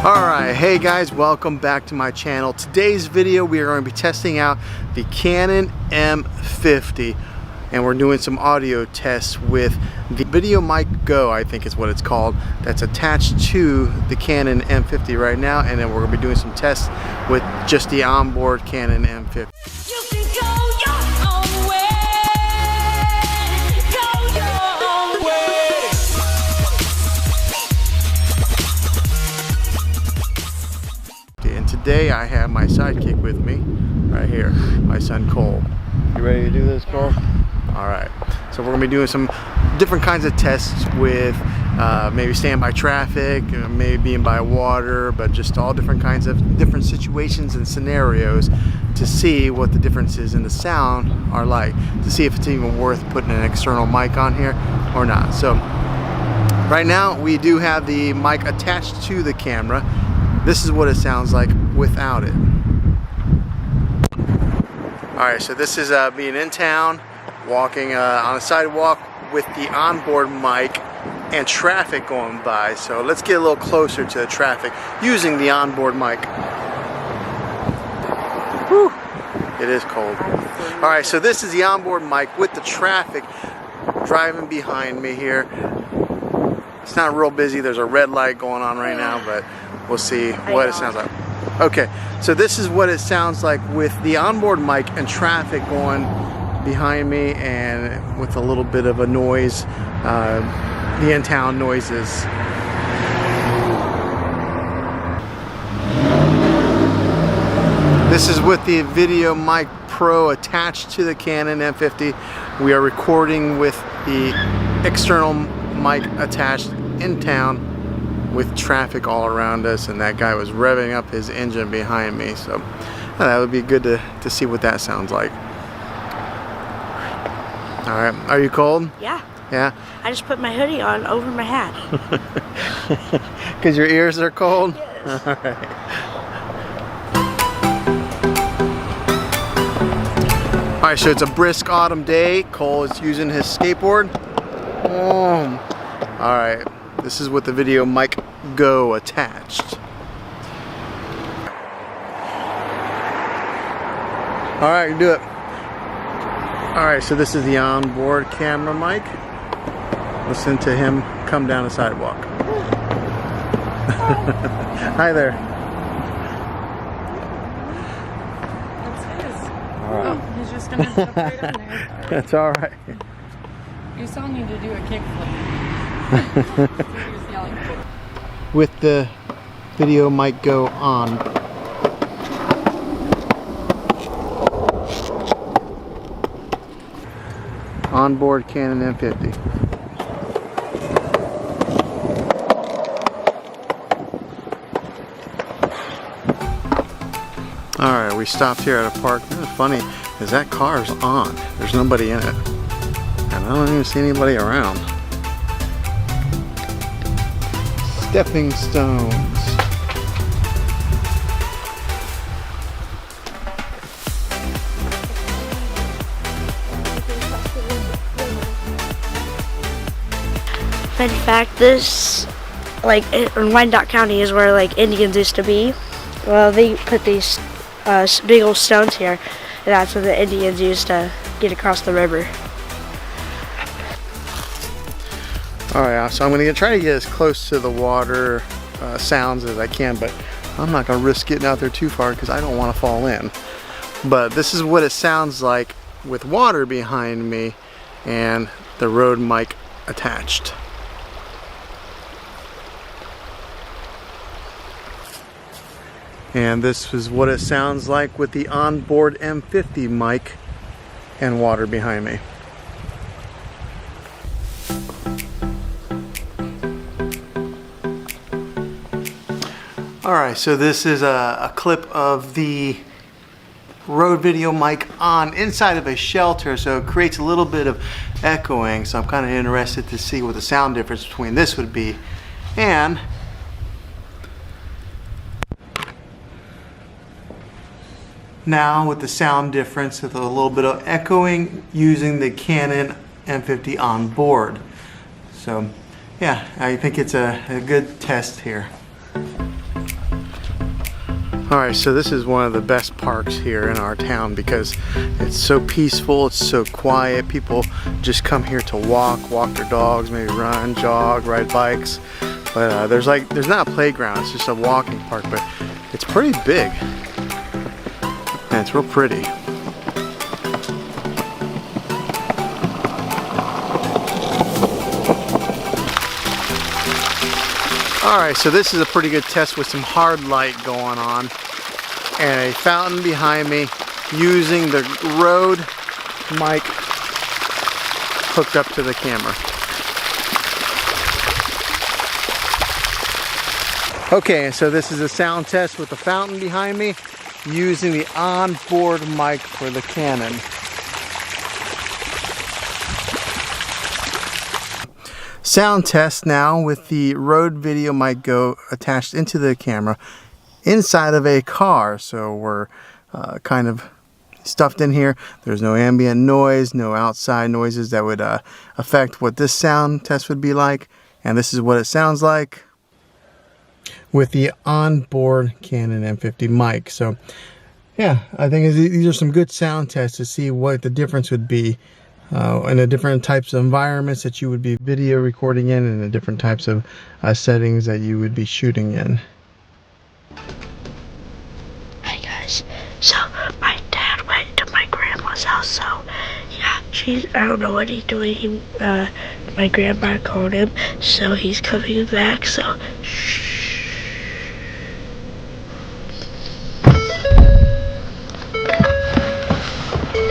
Alright, hey guys, welcome back to my channel. Today's video we are going to be testing out the Canon M50 and we're doing some audio tests with the Video Mic Go, I think is what it's called, that's attached to the Canon M50 right now, and then we're going to be doing some tests with just the onboard Canon M50. And today I have my sidekick with me, right here, my son Cole. You ready to do this, Cole? Alright, so we're going to be doing some different kinds of tests with maybe staying by traffic, maybe being by water, but just all different kinds of different situations and scenarios to see what the differences in the sound are like, to see if it's even worth putting an external mic on here or not. So right now we do have the mic attached to the camera. This is what it sounds like without it. Alright, so this is being in town, walking on a sidewalk with the onboard mic and traffic going by. So let's get a little closer to the traffic using the onboard mic. Whew, it is cold. Alright, so this is the onboard mic with the traffic driving behind me here. It's not real busy, there's a red light going on right now, but we'll see what it sounds like. Okay, so this is what it sounds like with the onboard mic and traffic going behind me and with a little bit of a noise, the in-town noises. This is with the Video Mic Pro attached to the Canon M50. We are recording with the external mic attached in town with traffic all around us, and that guy was revving up his engine behind me, so that would be good to see what that sounds like. Alright, are you cold? Yeah. Yeah? I just put my hoodie on over my hat. Because your ears are cold? Yes. Alright. Alright, so it's a brisk autumn day. Cole is using his skateboard. Alright, this is with the Video Mic Go attached. Alright, you do it. Alright, so this is the onboard camera mic. Listen to him come down the sidewalk. Hi there. That's his. Right. Oh, he's just gonna jump right on there. That's alright. You still need to do a kickflip. He was yelling. With the Video Mic Go on. Onboard Canon M50. Alright, we stopped here at a park. What's funny is that car's on. There's nobody in it. And I don't even see anybody around. Stepping stones. In fact, this, like, in Wyandotte County is where, like, Indians used to be. Well, they put these big old stones here, and that's what the Indians used to get across the river. Alright, so I'm going to try to get as close to the water sounds as I can, but I'm not going to risk getting out there too far because I don't want to fall in. But this is what it sounds like with water behind me and the Rode mic attached. And this is what it sounds like with the onboard M50 mic and water behind me. Alright, so this is a clip of the Rode Video Mic on inside of a shelter, so it creates a little bit of echoing, so I'm kind of interested to see what the sound difference between this would be and now with the sound difference with a little bit of echoing using the Canon M50 on board. So yeah, I think it's a good test here. Alright, so this is one of the best parks here in our town because it's so peaceful, it's so quiet. People just come here to walk their dogs, maybe run, jog, ride bikes. But there's not a playground, it's just a walking park, but it's pretty big. And it's real pretty. Alright, so this is a pretty good test with some hard light going on and a fountain behind me using the Rode mic hooked up to the camera. Okay, so this is a sound test with the fountain behind me using the onboard mic for the Canon. Sound test now with the Rode video mic go attached into the camera inside of a car. So we're kind of stuffed in here. There's no ambient noise, no outside noises that would affect what this sound test would be like. And this is what it sounds like with the onboard Canon M50 mic. So yeah, I think these are some good sound tests to see what the difference would be in the different types of environments that you would be video recording in and the different types of settings that you would be shooting in. Hey guys, so my dad went to my grandma's house, so yeah, I don't know what he's doing. My grandma called him, so he's coming back, so shh.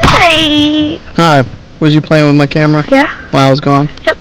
Hey! Hi, was you playing with my camera? Yeah. While I was gone? Yep.